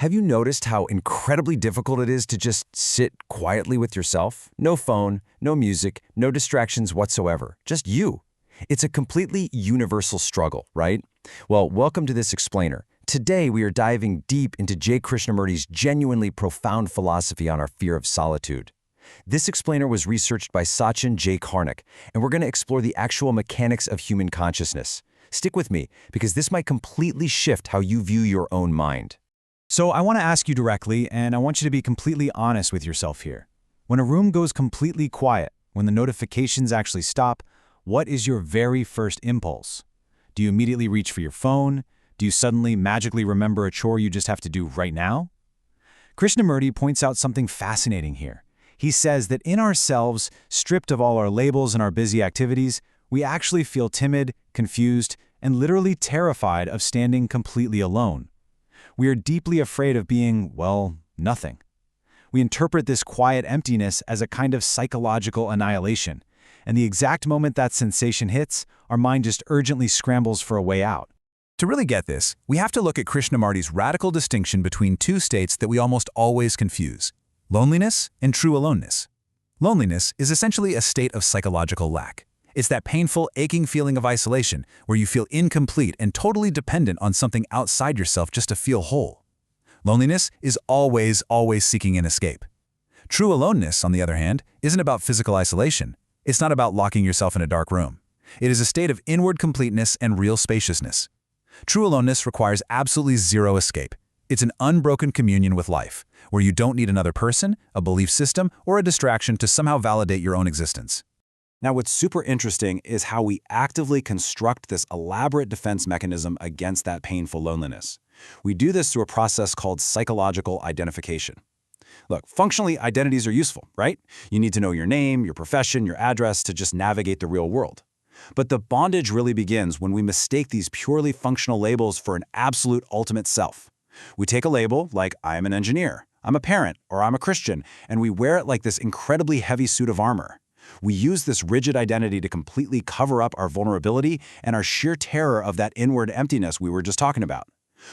Have you noticed how incredibly difficult it is to just sit quietly with yourself? No phone, no music, no distractions whatsoever. Just you. It's a completely universal struggle, right? Well, welcome to this explainer. Today, we are diving deep into J. Krishnamurti's genuinely profound philosophy on our fear of solitude. This explainer was researched by Sachin J. Karnik, and we're going to explore the actual mechanics of human consciousness. Stick with me, because this might completely shift how you view your own mind. So I want to ask you directly, and I want you to be completely honest with yourself here. When a room goes completely quiet, when the notifications actually stop, what is your very first impulse? Do you immediately reach for your phone? Do you suddenly magically remember a chore you just have to do right now? Krishnamurti points out something fascinating here. He says that in ourselves, stripped of all our labels and our busy activities, we actually feel timid, confused, and literally terrified of standing completely alone. We are deeply afraid of being, well, nothing. We interpret this quiet emptiness as a kind of psychological annihilation, and the exact moment that sensation hits, our mind just urgently scrambles for a way out. To really get this, we have to look at Krishnamurti's radical distinction between two states that we almost always confuse: loneliness and true aloneness. Loneliness is essentially a state of psychological lack. It's that painful, aching feeling of isolation where you feel incomplete and totally dependent on something outside yourself just to feel whole. Loneliness is always seeking an escape. True aloneness, on the other hand, isn't about physical isolation. It's not about locking yourself in a dark room. It is a state of inward completeness and real spaciousness. True aloneness requires absolutely zero escape. It's an unbroken communion with life, where you don't need another person, a belief system, or a distraction to somehow validate your own existence. Now, what's super interesting is how we actively construct this elaborate defense mechanism against that painful loneliness. We do this through a process called psychological identification. Look, functionally, identities are useful, right? You need to know your name, your profession, your address to just navigate the real world. But the bondage really begins when we mistake these purely functional labels for an absolute ultimate self. We take a label like, I'm an engineer, I'm a parent, or I'm a Christian, and we wear it like this incredibly heavy suit of armor. We use this rigid identity to completely cover up our vulnerability and our sheer terror of that inward emptiness we were just talking about.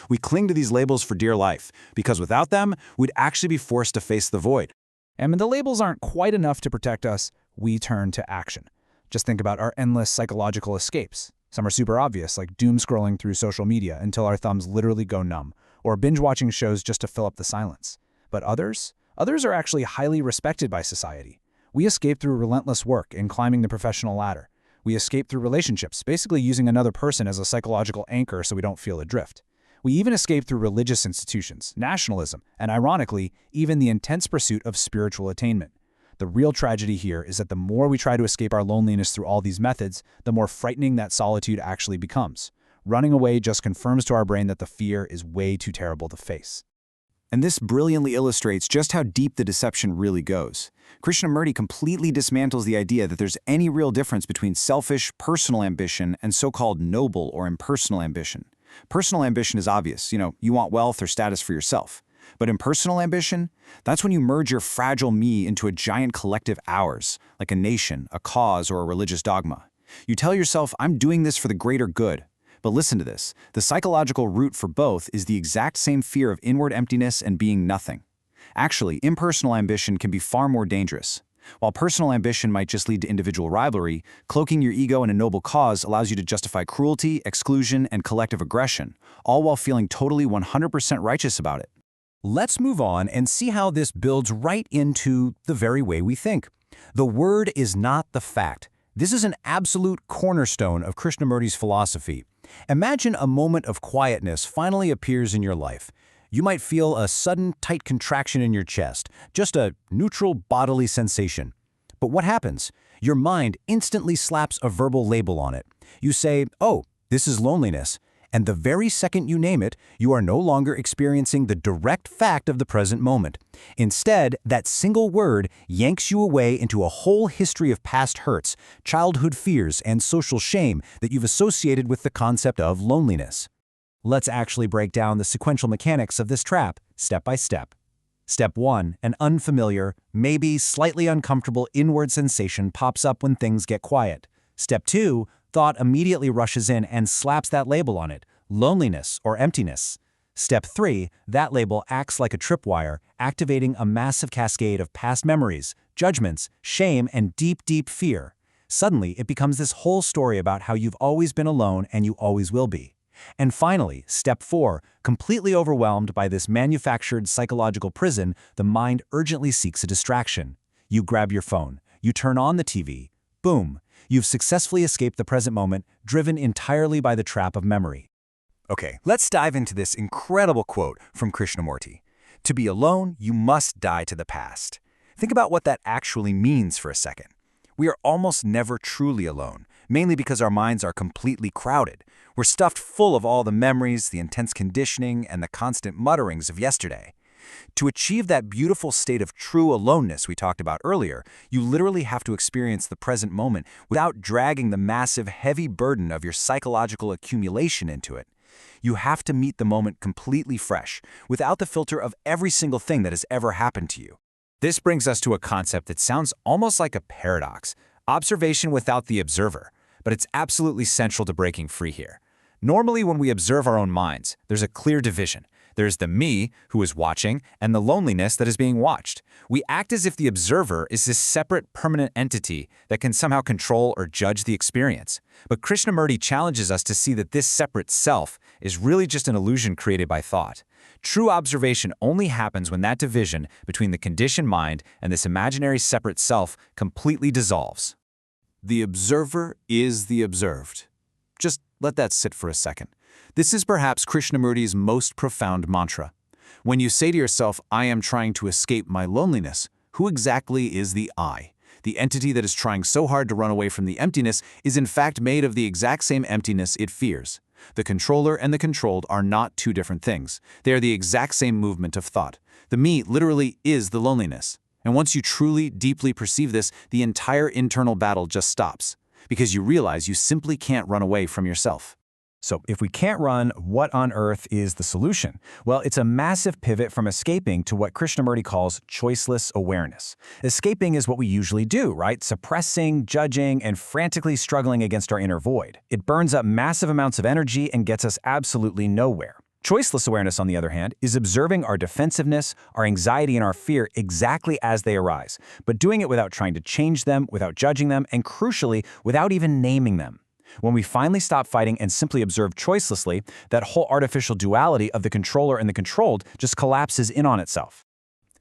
We cling to these labels for dear life, because without them, we'd actually be forced to face the void. And when the labels aren't quite enough to protect us, we turn to action. Just think about our endless psychological escapes. Some are super obvious, like doom scrolling through social media until our thumbs literally go numb, or binge-watching shows just to fill up the silence. But others are actually highly respected by society. We escape through relentless work and climbing the professional ladder. We escape through relationships, basically using another person as a psychological anchor so we don't feel adrift. We even escape through religious institutions, nationalism, and ironically, even the intense pursuit of spiritual attainment. The real tragedy here is that the more we try to escape our loneliness through all these methods, the more frightening that solitude actually becomes. Running away just confirms to our brain that the fear is way too terrible to face. And this brilliantly illustrates just how deep the deception really goes. Krishnamurti completely dismantles the idea that there's any real difference between selfish, personal ambition and so-called noble or impersonal ambition. Personal ambition is obvious, you want wealth or status for yourself. But impersonal ambition, that's when you merge your fragile me into a giant collective ours, like a nation, a cause, or a religious dogma. You tell yourself, I'm doing this for the greater good. But listen to this, the psychological root for both is the exact same fear of inward emptiness and being nothing. Actually, impersonal ambition can be far more dangerous. While personal ambition might just lead to individual rivalry, cloaking your ego in a noble cause allows you to justify cruelty, exclusion, and collective aggression, all while feeling totally 100% righteous about it. Let's move on and see how this builds right into the very way we think. The word is not the fact. This is an absolute cornerstone of Krishnamurti's philosophy. Imagine a moment of quietness finally appears in your life. You might feel a sudden tight contraction in your chest, just a neutral bodily sensation. But what happens? Your mind instantly slaps a verbal label on it. You say, oh, this is loneliness. And the very second you name it, you are no longer experiencing the direct fact of the present moment. Instead, that single word yanks you away into a whole history of past hurts, childhood fears, and social shame that you've associated with the concept of loneliness. Let's actually break down the sequential mechanics of this trap, step by step. Step 1, an unfamiliar, maybe slightly uncomfortable inward sensation pops up when things get quiet. Step 2, thought immediately rushes in and slaps that label on it, loneliness or emptiness. Step 3, that label acts like a tripwire, activating a massive cascade of past memories, judgments, shame, and deep, deep fear. Suddenly, it becomes this whole story about how you've always been alone and you always will be. And finally, step 4, completely overwhelmed by this manufactured psychological prison, the mind urgently seeks a distraction. You grab your phone, you turn on the TV, boom, you've successfully escaped the present moment, driven entirely by the trap of memory. Okay, let's dive into this incredible quote from Krishnamurti. To be alone, you must die to the past. Think about what that actually means for a second. We are almost never truly alone, mainly because our minds are completely crowded. We're stuffed full of all the memories, the intense conditioning, and the constant mutterings of yesterday. To achieve that beautiful state of true aloneness we talked about earlier, you literally have to experience the present moment without dragging the massive, heavy burden of your psychological accumulation into it. You have to meet the moment completely fresh, without the filter of every single thing that has ever happened to you. This brings us to a concept that sounds almost like a paradox, observation without the observer, but it's absolutely central to breaking free here. Normally, when we observe our own minds, there's a clear division. There's the me, who is watching, and the loneliness that is being watched. We act as if the observer is this separate, permanent entity that can somehow control or judge the experience. But Krishnamurti challenges us to see that this separate self is really just an illusion created by thought. True observation only happens when that division between the conditioned mind and this imaginary separate self completely dissolves. The observer is the observed. Just let that sit for a second. This is perhaps Krishnamurti's most profound mantra. When you say to yourself, I am trying to escape my loneliness, who exactly is the I? The entity that is trying so hard to run away from the emptiness is in fact made of the exact same emptiness it fears. The controller and the controlled are not two different things. They are the exact same movement of thought. The me literally is the loneliness. And once you truly, deeply perceive this, the entire internal battle just stops, because you realize you simply can't run away from yourself. So if we can't run, what on earth is the solution? Well, it's a massive pivot from escaping to what Krishnamurti calls choiceless awareness. Escaping is what we usually do, right? Suppressing, judging, and frantically struggling against our inner void. It burns up massive amounts of energy and gets us absolutely nowhere. Choiceless awareness, on the other hand, is observing our defensiveness, our anxiety, and our fear exactly as they arise, but doing it without trying to change them, without judging them, and crucially, without even naming them. When we finally stop fighting and simply observe choicelessly, that whole artificial duality of the controller and the controlled just collapses in on itself.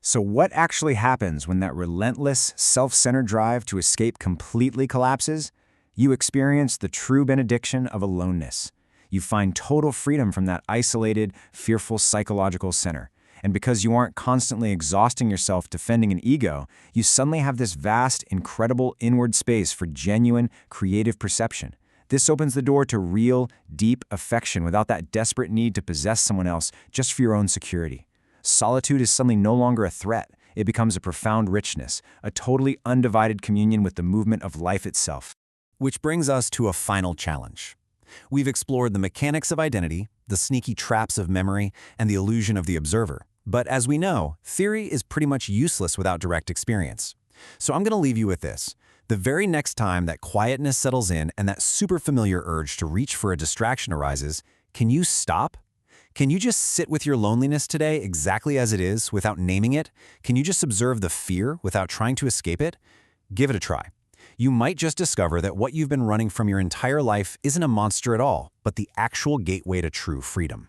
So what actually happens when that relentless, self-centered drive to escape completely collapses? You experience the true benediction of aloneness. You find total freedom from that isolated, fearful psychological center. And because you aren't constantly exhausting yourself defending an ego, you suddenly have this vast, incredible inward space for genuine, creative perception. This opens the door to real, deep affection without that desperate need to possess someone else just for your own security. Solitude is suddenly no longer a threat. It becomes a profound richness, a totally undivided communion with the movement of life itself. Which brings us to a final challenge. We've explored the mechanics of identity, the sneaky traps of memory, and the illusion of the observer. But as we know, theory is pretty much useless without direct experience. So I'm going to leave you with this. The very next time that quietness settles in and that super familiar urge to reach for a distraction arises, can you stop? Can you just sit with your loneliness today exactly as it is without naming it? Can you just observe the fear without trying to escape it? Give it a try. You might just discover that what you've been running from your entire life isn't a monster at all, but the actual gateway to true freedom.